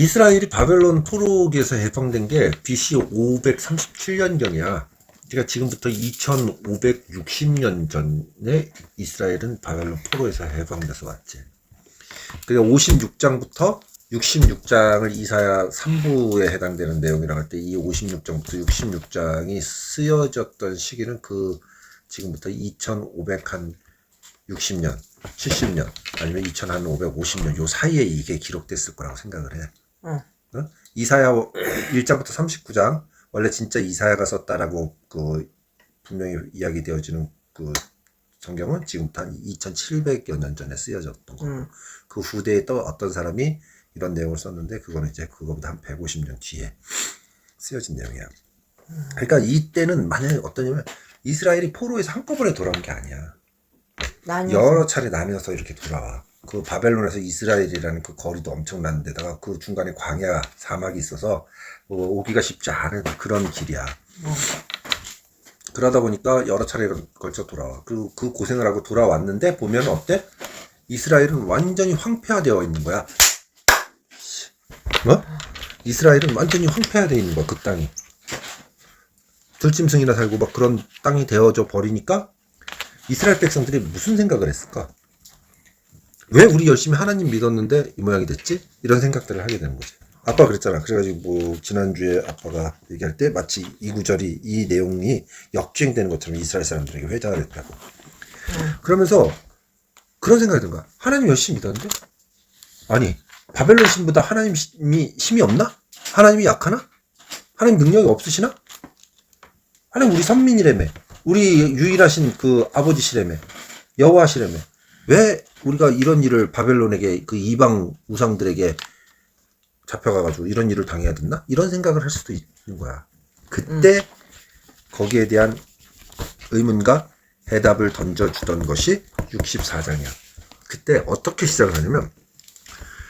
이스라엘이 바벨론 포로기에서 해방된 게 BC 537년경이야. 그러니까 지금부터 2560년 전에 이스라엘은 바벨론 포로에서 해방돼서 왔지. 그러니까 56장부터 66장을 이사야 3부에 해당되는 내용이라고 할 때 이 56장부터 66장이 쓰여졌던 시기는 지금부터 2560년, 70년 아니면 2550년 요 사이에 이게 기록됐을 거라고 생각을 해. 어? 이사야 1장부터 39장 원래 진짜 이사야가 썼다라고 분명히 이야기되어지는 성경은 지금부터 한 2700여 년 전에 쓰여졌던 거고 그 후대에 또 어떤 사람이 이런 내용을 썼는데 그거는 이제 그거보다 한 150년 뒤에 쓰여진 내용이야. 그러니까 이때는 만약에 어떠냐면 이스라엘이 포로에서 한꺼번에 돌아온 게 아니야. 여러 차례 나뉘어서 이렇게 돌아와. 그 바벨론에서 이스라엘이라는 그 거리도 엄청난 데다가 그 중간에 광야 사막이 있어서 오기가 쉽지 않은 그런 길이야. 그러다 보니까 여러 차례에 걸쳐 돌아와. 그 고생을 하고 돌아왔는데 보면 어때? 이스라엘은 완전히 황폐화되어 있는 거야. 이스라엘은 완전히 황폐화되어 있는 거야. 그 땅이. 들짐승이나 살고 막 그런 땅이 되어져 버리니까 이스라엘 백성들이 무슨 생각을 했을까? 왜 우리 열심히 하나님 믿었는데 이 모양이 됐지? 이런 생각들을 하게 되는 거지. 아빠가 그랬잖아. 그래가지고 지난주에 아빠가 얘기할 때 마치 이 구절이 이 내용이 역주행되는 것처럼 이스라엘 사람들에게 회자를 했다고. 그러면서 그런 생각이 든 거야. 하나님 열심히 믿었는데? 아니 바벨론 신보다 하나님이 힘이 없나? 하나님이 약하나? 하나님 능력이 없으시나? 하나님 우리 선민이라며. 우리 유일하신 그 아버지시라며. 여호와시라며. 왜 우리가 이런 일을 바벨론에게 그 이방 우상들에게 잡혀가가지고 이런 일을 당해야 됐나? 이런 생각을 할 수도 있는 거야. 그때 거기에 대한 의문과 해답을 던져주던 것이 64장이야. 그때 어떻게 시작을 하냐면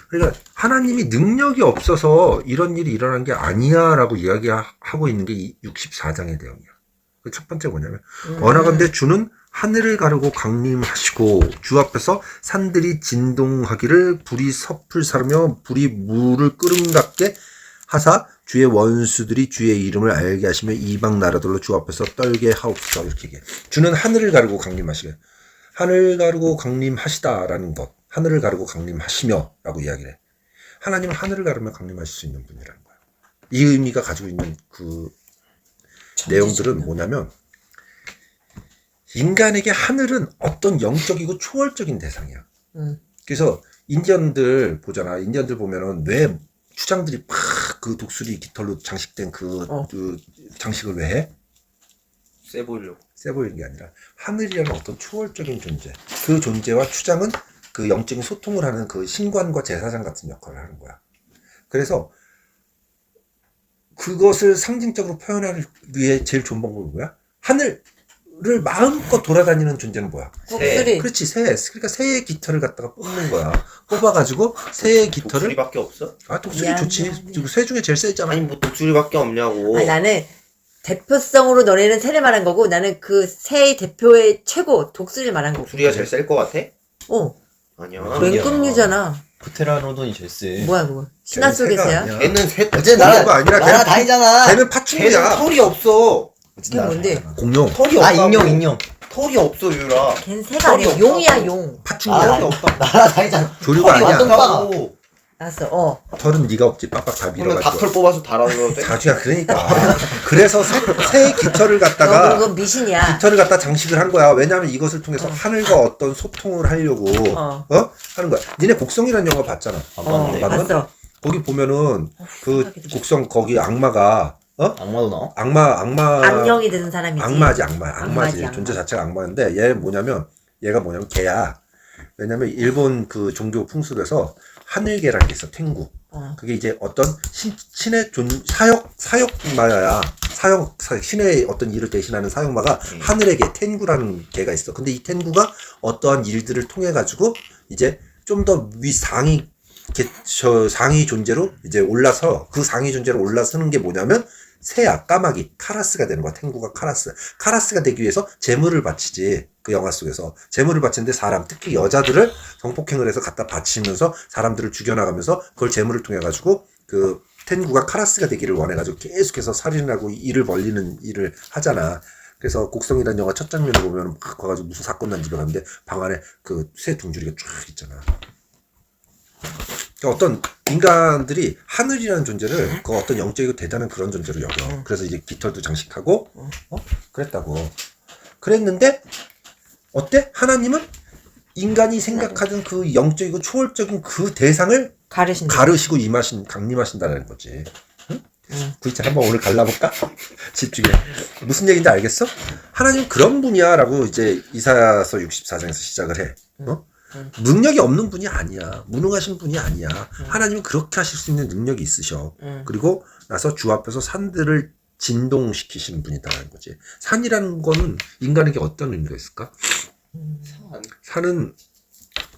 그러니까 하나님이 능력이 없어서 이런 일이 일어난 게 아니야 라고 이야기하고 있는 게 이 64장의 내용이야. 그 첫 번째 뭐냐면 원하건대 주는 하늘을 가르고 강림하시고 주 앞에서 산들이 진동하기를 불이 섭을 사르며 불이 물을 끓음 같게 하사 주의 원수들이 주의 이름을 알게 하시며 이방 나라들로 주 앞에서 떨게 하옵소서. 이렇게 얘기해. 주는 하늘을 가르고 강림하시게. 하늘 가르고 강림하시다라는 것. 하늘을 가르고 강림하시며 라고 이야기를 해. 하나님은 하늘을 가르며 강림하실 수 있는 분이라는 거야. 이 의미가 가지고 있는 그 내용들은 뭐냐면 인간에게 하늘은 어떤 영적이고 초월적인 대상이야. 그래서 인디언들 보잖아. 인디언들 보면은 왜 추장들이 막 그 독수리 깃털로 장식된 그 장식을 왜 해? 세 보이려고. 세 보이는 게 아니라 하늘이라는 어떤 초월적인 존재. 그 존재와 추장은 그 영적인 소통을 하는 그 신관과 제사장 같은 역할을 하는 거야. 그래서 그것을 상징적으로 표현하기 위해 제일 좋은 방법이 뭐야? 하늘을 마음껏 돌아다니는 존재는 뭐야? 독수리. 그렇지, 새. 그러니까 새의 깃털을 갖다가 뽑는 거야. 뽑아가지고 새의 깃털을. 독수리밖에 없어? 아, 독수리 좋지. 새 중에 제일 세잖아. 아니 뭐 독수리밖에 없냐고. 아니, 나는 대표성으로 너네는 새를 말한 거고 나는 그 새의 대표의 최고 독수리를 말한 거고. 독수리가 제일 셀 것 같아? 아니야. 맹금류잖아. 프테라노돈이 제일 세. 뭐야 그거? 신화 속의 새야? 걔는 새. 어제 그거 아니라 나라 다니잖아. 걔는 걔는 파충류야. 털이 없어. 그게 뭔데? 공룡. 털이 아, 없다고. 인형. 털이 없어 유라. 걔는 새가 아니야. 용이야 용. 파충류야. 아, 나라 다니잖아. 조류가 털이 아니야. 완전 까고. 알았어. 털은 네가 없지. 빡빡 다 그러면 밀어가지고. 닭털 뽑아서 달아줘도 돼? 자주야, 그러니까. 그래서 새의 깃털을 갖다가 그건 미신이야. 깃털을 갖다 장식을 한 거야. 왜냐하면 이것을 통해서 하늘과 어떤 소통을 하려고 하는 거야. 니네 곡성이라는 영화 봤잖아. 봤는데. 봤어. 거기 보면은 그 생각이 들어. 곡성 거기 악마가 악마도 나와? 악마 악령이 되는 사람이지. 악마지. 악마. 존재 자체가 악마인데 얘가 뭐냐면 개야. 왜냐면 일본 그 종교 풍습에서 하늘개라는 게 있어. 탱구. 그게 이제 어떤 신의 사역마야. 신의 어떤 일을 대신하는 사역마가 하늘의 개, 텐구라는 개가 있어. 근데 이 텐구가 어떠한 일들을 통해 가지고 이제 좀 더 상위 존재로 이제 올라서 그 상위 존재로 올라서는 게 뭐냐면 새야, 까마귀, 카라스가 되는 거야. 탱구가 카라스가 되기 위해서 제물을 바치지. 그 영화 속에서 제물을 바치는데 특히 여자들을 성폭행을 해서 갖다 바치면서 사람들을 죽여나가면서 그걸 제물을 통해 가지고 그 텐구가 카라스가 되기를 원해가지고 계속해서 살인을 하고 일을 벌리는 일을 하잖아. 그래서 곡성이라는 영화 첫 장면을 보면 막 가가지고 무슨 사건 난 집에 가는데 방 안에 그 새 둥지리가 쫙 있잖아. 그러니까 어떤 인간들이 하늘이라는 존재를 그 어떤 영적이고 대단한 그런 존재로 여겨. 그래서 이제 깃털도 장식하고 그랬다고. 그랬는데 어때? 하나님은 인간이 생각하던 그 영적이고 초월적인 그 대상을 가르신다. 가르시고 강림하신다는 거지. 응? 그 있잖아. 한번 오늘 갈라볼까? 집중해. 무슨 얘기인지 알겠어? 하나님 그런 분이야라고 이제 이사야서 64장에서 시작을 해. 능력이 없는 분이 아니야. 무능하신 분이 아니야. 하나님은 그렇게 하실 수 있는 능력이 있으셔. 그리고 나서 주 앞에서 산들을 진동시키시는 분이다라는 거지. 산이라는 거는 인간에게 어떤 의미가 있을까? 산은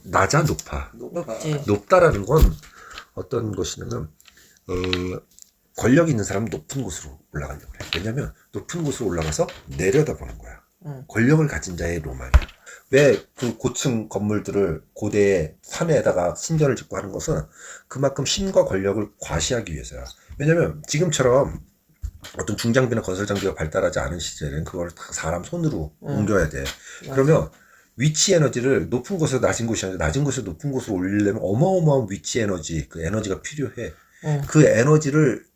낮아 높아. 높지. 높다라는 건 어떤 것이냐면 권력이 있는 사람은 높은 곳으로 올라가려고 그래. 왜냐면 높은 곳으로 올라가서 내려다보는 거야. 권력을 가진 자의 로망이야. 왜 그 고층 건물들을 고대의 산에다가 신전을 짓고 하는 것은 그만큼 힘과 권력을 과시하기 위해서야. 왜냐면 지금처럼 어떤 중장비나 건설 장비가 발달하지 않은 시절에는 그걸 다 사람 손으로 옮겨야 돼. 그러면 위치 에너지를 높은 곳에서 낮은 곳이 아니라 낮은 곳에서 높은 곳으로 올리려면 어마어마한 위치 에너지, 그 에너지가 필요해. 그 에너지를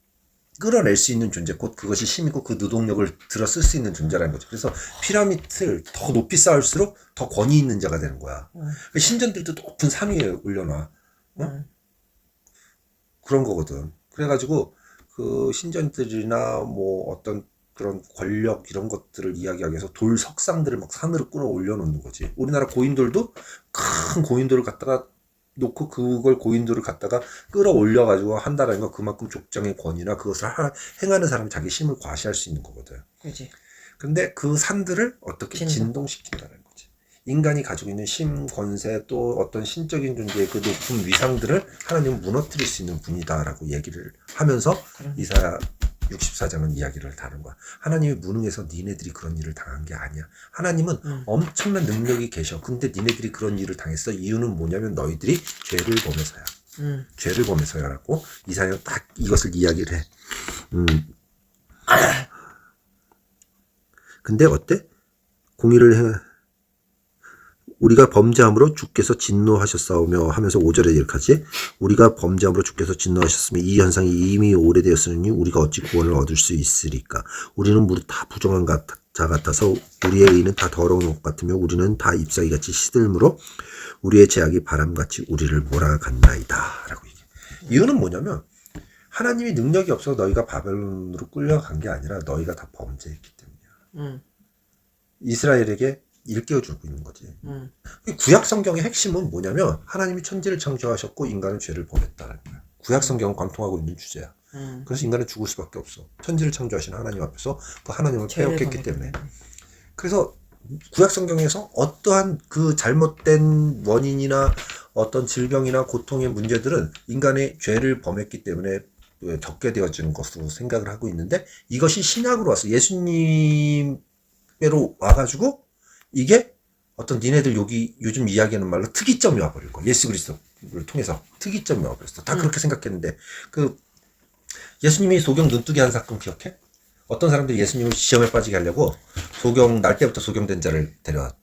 끌어낼 수 있는 존재, 곧 그것이 힘이고 그 노동력을 들어 쓸 수 있는 존재라는 거죠. 그래서 피라미드를 더 높이 쌓을수록 더 권위 있는 자가 되는 거야. 신전들도 높은 산 위에 올려놔. 그런 거거든. 그래가지고 그 신전들이나 뭐 어떤 그런 권력 이런 것들을 이야기하기 위해서 돌 석상들을 막 산으로 끌어 올려놓는 거지. 우리나라 고인돌도 큰 고인돌을 갖다가 놓고 그걸 고인돌을 갖다가 끌어올려 가지고 한다라는 건 그만큼 족장의 권위나 그것을 행하는 사람이 자기 힘을 과시할 수 있는 거거든. 그지. 근데 그 산들을 어떻게 진동시킨다는 거지. 인간이 가지고 있는 힘, 권세 또 어떤 신적인 존재의 그 높은 위상들을 하나님은 무너뜨릴 수 있는 분이다라고 얘기를 하면서 이사야 64장은 이야기를 다룬 거야. 하나님이 무능해서 니네들이 그런 일을 당한 게 아니야. 하나님은 엄청난 능력이 계셔. 근데 니네들이 그런 일을 당했어. 이유는 뭐냐면 너희들이 죄를 범해서야. 죄를 범해서야라고 이사야는 딱 이것을 이야기를 해. 근데 어때? 공의를 해. 우리가 범죄함으로 주께서 진노하셨사오며 하면서 5절에 이렇게 하지. 우리가 범죄함으로 주께서 진노하셨으며 이 현상이 이미 오래되었으니 우리가 어찌 구원을 얻을 수 있으리까. 우리는 무릇 다 부정한 자 같아서 우리의 의는 다 더러운 옷 같으며 우리는 다 잎사귀같이 시들므로 우리의 죄악이 바람같이 우리를 몰아갔나이다 라고 얘기해. 이유는 뭐냐면 하나님이 능력이 없어서 너희가 바벨론으로 끌려간 게 아니라 너희가 다 범죄했기 때문이야. 이스라엘에게 일깨워주고 있는 거지. 구약 성경의 핵심은 뭐냐면 하나님이 천지를 창조하셨고 인간은 죄를 범했다는 거야. 구약 성경은 관통하고 있는 주제야. 그래서 인간은 죽을 수밖에 없어. 천지를 창조하신 하나님 앞에서 그 하나님을 빼앗겼기 때문에. 그래서 구약 성경에서 어떠한 그 잘못된 원인이나 어떤 질병이나 고통의 문제들은 인간의 죄를 범했기 때문에 겪게 되어지는 것으로 생각을 하고 있는데 이것이 신약으로 와서 예수님으로 와가지고 이게 어떤 니네들 여기 요즘 이야기하는 말로 특이점이 와버릴 거야. 예수 그리스도를 통해서 특이점이 와버렸어. 다 그렇게 생각했는데 그 예수님이 소경 눈뜨기 한 사건 기억해? 어떤 사람들이 예수님을 시험에 빠지게 하려고 날 때부터 소경된 자를 데려와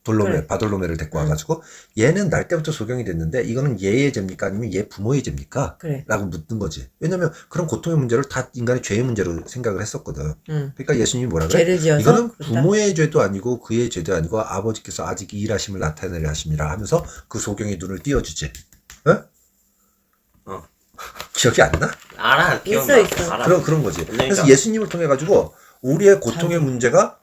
바돌로메를 데리고 와가지고 얘는 날 때부터 소경이 됐는데 이거는 얘의 죄입니까 아니면 얘 부모의 죄입니까? 라고 묻는 거지. 왜냐면 그런 고통의 문제를 다 인간의 죄의 문제로 생각을 했었거든. 그러니까 예수님이 뭐라 그래? 이거는 부모의 죄도 아니고 그의 죄도 아니고 아버지께서 아직 이 일하심을 나타내려 하심이라 하면서 그 소경의 눈을 띄워주지. 기억이 안 나? 알아. 기억나. 있어. 알아. 그런 거지. 그래서 예수님을 통해 가지고 우리의 고통의 문제가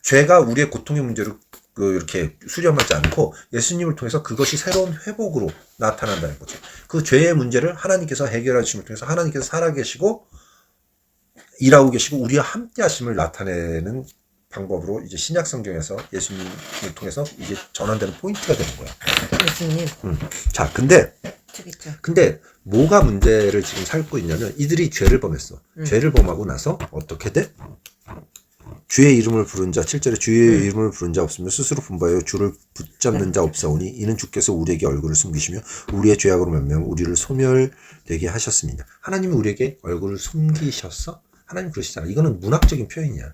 죄가 우리의 고통의 문제를 이렇게 수렴하지 않고 예수님을 통해서 그것이 새로운 회복으로 나타난다는 거죠. 그 죄의 문제를 하나님께서 해결해 주심을 통해서 하나님께서 살아계시고 일하고 계시고 우리와 함께 하심을 나타내는 방법으로 이제 신약 성경에서 예수님을 통해서 이게 전환되는 포인트가 되는 거야. 예수님. 자, 근데 특이점. 뭐가 문제를 지금 삼고 있냐면 이들이 죄를 범했어. 죄를 범하고 나서 어떻게 돼? 주의 이름을 부른 자 7절에 주의 이름을 부른 자 없으며 스스로 분바하여 주를 붙잡는 자 없사오니 이는 주께서 우리에게 얼굴을 숨기시며 우리의 죄악으로 몇명 우리를 소멸되게 하셨습니다. 하나님이 우리에게 얼굴을 숨기셨어? 하나님 그러시잖아. 이거는 문학적인 표현이야.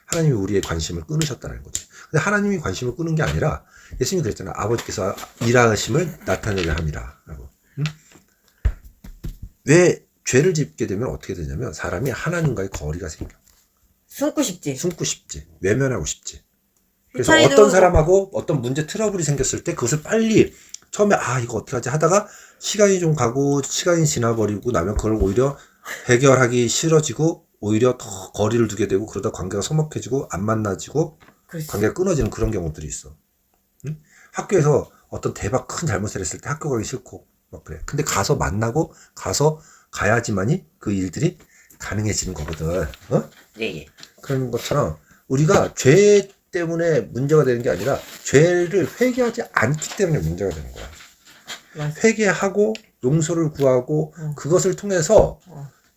하나님이 우리의 관심을 끊으셨다는 거지. 근데 하나님이 관심을 끊은 게 아니라 예수님이 그랬잖아. 아버지께서 일하심을 나타내게 함이라 라고. 응? 왜 죄를 짓게 되면 어떻게 되냐면 사람이 하나님과의 거리가 생겨. 숨고 싶지. 숨고 싶지. 외면하고 싶지. 그래서 차이도- 어떤 사람하고 어떤 문제 트러블이 생겼을 때 그것을 빨리 처음에 이거 어떡하지 하다가 시간이 좀 가고 시간이 지나버리고 나면 그걸 오히려 해결하기 싫어지고 오히려 더 거리를 두게 되고 그러다 관계가 서먹해지고 안 만나지고 그렇지. 관계가 끊어지는 그런 경우들이 있어. 응? 학교에서 어떤 대박 큰 잘못을 했을 때 학교 가기 싫고 막 그래. 근데 가서 만나고 가서 가야지만이 그 일들이 가능해지는 거거든. 어? 예. 그런 것처럼 우리가 죄 때문에 문제가 되는 게 아니라 죄를 회개하지 않기 때문에 문제가 되는 거야. 맞아. 회개하고 용서를 구하고 그것을 통해서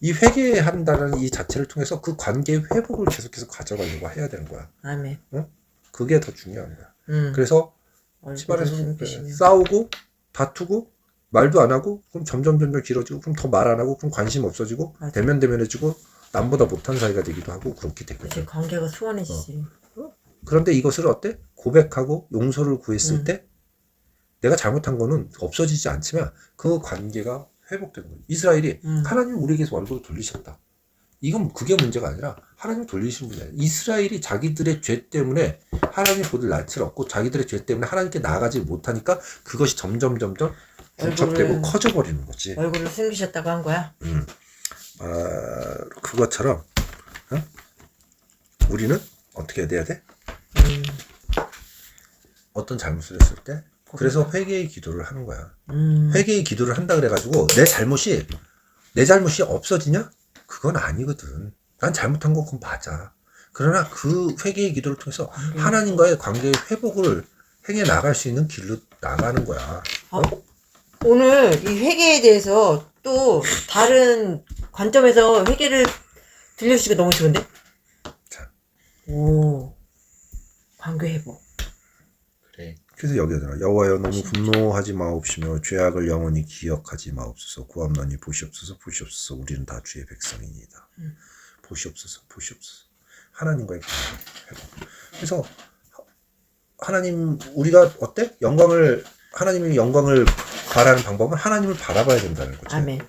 이 회개한다는 이 자체를 통해서 그 관계의 회복을 계속해서 가져가려고 해야 되는 거야. 아멘. 그게 더 중요한 거야. 음. 그래서 얼굴을 집안에서 숨기시며. 싸우고 다투고 말도 안 하고 그럼 점점 길어지고 그럼 더 말 안 하고 그럼 관심 없어지고 맞아. 대면대면해지고 남보다 못한 사이가 되기도 하고 그렇게 그치, 되거든. 관계가 소원해지지. 그런데 이것을 어때? 고백하고 용서를 구했을 음. 때 내가 잘못한 거는 없어지지 않지만 그 관계가 회복되는 거예요. 이스라엘이 하나님 우리에게서 얼굴을 돌리셨다. 이건 그게 문제가 아니라 하나님 돌리신 분이 아니라 이스라엘이 자기들의 죄 때문에 하나님 보들 낯을 얻고 자기들의 죄 때문에 하나님께 나아가지 못하니까 그것이 점점 중첩되고 얼굴을- 커져버리는 거지. 얼굴을 숨기셨다고 한 거야? 그것처럼 우리는 어떻게 돼야 돼? 어떤 잘못을 했을 때 그래서 회개의 기도를 하는 거야. 회개의 기도를 한다 그래가지고 내 잘못이 없어지냐? 그건 아니거든. 난 잘못한 거 그건 맞아. 그러나 그 회개의 기도를 통해서 하나님과의 관계의 회복을 행해 나갈 수 있는 길로 나가는 거야. 오늘 이 회계에 대해서 또 다른 관점에서 회계를 들려주시기 너무 좋은데? 자. 오, 관계 회복. 그래. 그래서 여기잖아. 여호와여 너무 분노하지 마옵시며 죄악을 영원히 기억하지 마옵소서. 구함나니 보시옵소서. 우리는 다 주의 백성이니이다. 보시옵소서. 하나님과의 회복. 그래서 하나님 우리가 어때? 하나님의 영광을 바라는 방법은 하나님을 바라봐야 된다는 거지. 아멘.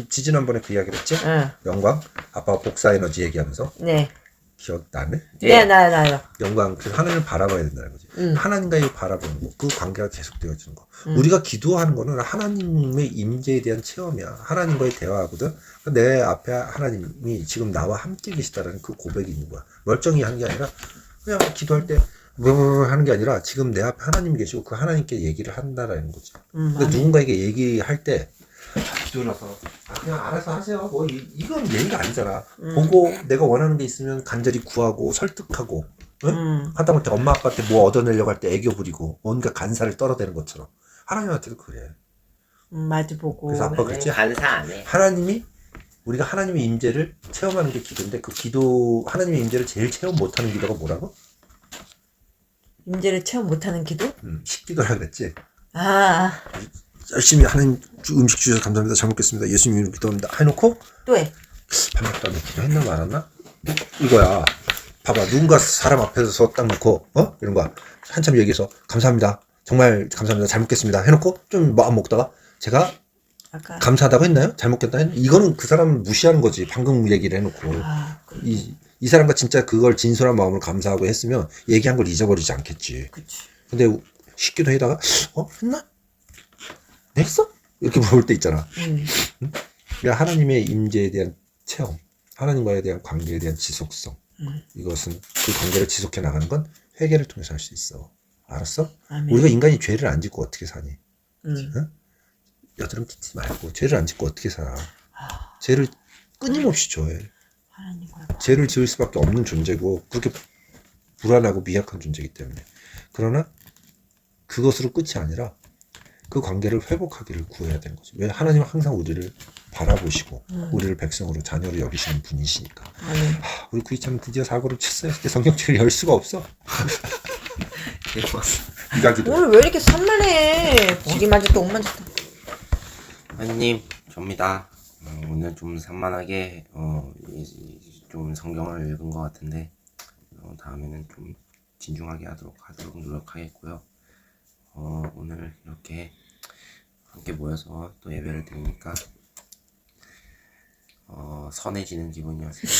지난번에 그 이야기를 했지? 응. 영광? 아빠가 복사 에너지 얘기하면서 네. 기억나네? 네, 나. 영광, 그래서 하나님을 바라봐야 된다는 거지. 하나님과의 바라보는 거, 그 관계가 계속되어지는 거. 우리가 기도하는 거는 하나님의 임재에 대한 체험이야. 하나님과의 대화거든. 내 앞에 하나님이 지금 나와 함께 계시다라는 그 고백이 있는 거야. 멀쩡히 하는 게 아니라 그냥 기도할 때 하는 게 아니라 지금 내 앞에 하나님이 계시고 그 하나님께 얘기를 한다라는 거지. 근데 누군가에게 얘기할 때 기도를 해서 그냥 알아서 하세요. 뭐 이건 얘기가 아니잖아. 보고 내가 원하는 게 있으면 간절히 구하고 설득하고 하다못해 엄마 아빠한테 뭐 얻어내려고 할 때 애교 부리고 뭔가 간사를 떨어대는 것처럼 하나님한테도 그래. 마주 보고. 그래서 아빠 그랬지. 간사 안 해. 우리가 하나님의 임재를 체험하는 게 기도인데 그 기도 하나님의 임재를 제일 체험 못하는 기도가 뭐라고? 임재를 체험 못하는 기도? 식기도라 그랬지. 열심히 하나님 음식 주셔서 감사합니다. 잘 먹겠습니다. 예수님 이름으로 기도합니다. 해놓고 또 해. 반갑다. 기도했나 말았나? 이거야. 봐봐. 누군가 사람 앞에서 딱 놓고 이런 거야. 한참 얘기해서 감사합니다. 정말 감사합니다. 잘 먹겠습니다. 해놓고 좀 마음 먹다가 제가 아까. 감사하다고 했나요? 잘 먹겠다 했나? 이거는 그 사람을 무시하는 거지. 방금 얘기를 해놓고. 이 사람과 진짜 그걸 진솔한 마음으로 감사하고 했으면 얘기한 걸 잊어버리지 않겠지. 그치. 근데 식기도 해다가 했나? 했어? 이렇게 물어볼 때 있잖아. 그러니까 하나님의 임재에 대한 체험, 하나님과에 대한 관계에 대한 지속성, 이것은 그 관계를 지속해 나가는 건 회개를 통해서 할 수 있어. 알았어? 아멘. 우리가 인간이 죄를 안 짓고 어떻게 사니? 응? 여드름 끼지 말고 죄를 안 짓고 어떻게 살아? 죄를 끊임없이 줘해. 하나님과 죄를 지을 수밖에 없는 존재고 그렇게 불안하고 미약한 존재이기 때문에. 그러나 그것으로 끝이 아니라 그 관계를 회복하기를 구해야 되는 거죠. 왜? 하나님은 항상 우리를 바라보시고 우리를 백성으로 자녀로 여기시는 분이시니까. 아멘. 우리 구이참 드디어 사고를 쳤어요. 이제 성경책을 열 수가 없어. 네가 기도해. 오늘 왜 이렇게 산만해? 지리 만졌다, 옷 만졌다. 하나님, 접니다. 오늘 좀 산만하게 좀 성경을 읽은 것 같은데 다음에는 좀 진중하게 하도록 노력하겠고요. 오늘 이렇게 함께 모여서 또 예배를 드리니까 선해지는 기분이었습니다.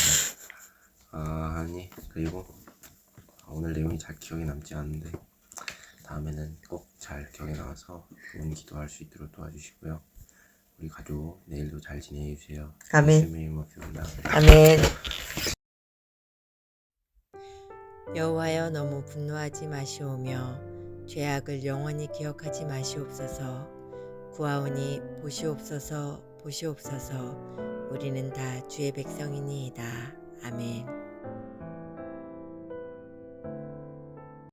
하나님, 그리고 오늘 내용이 잘 기억에 남지 않는데 다음에는 꼭 잘 기억에 남아서 좋은 기도할 수 있도록 도와주시고요. 우리 가족 내일도 잘 지내해 주세요. 아멘. 예수님의 이름으로 기도합니다. 아멘. 여호와여, 너무 분노하지 마시오며 죄악을 영원히 기억하지 마시옵소서. 구하오니 보시옵소서, 보시옵소서. 우리는 다 주의 백성이니이다. 아멘.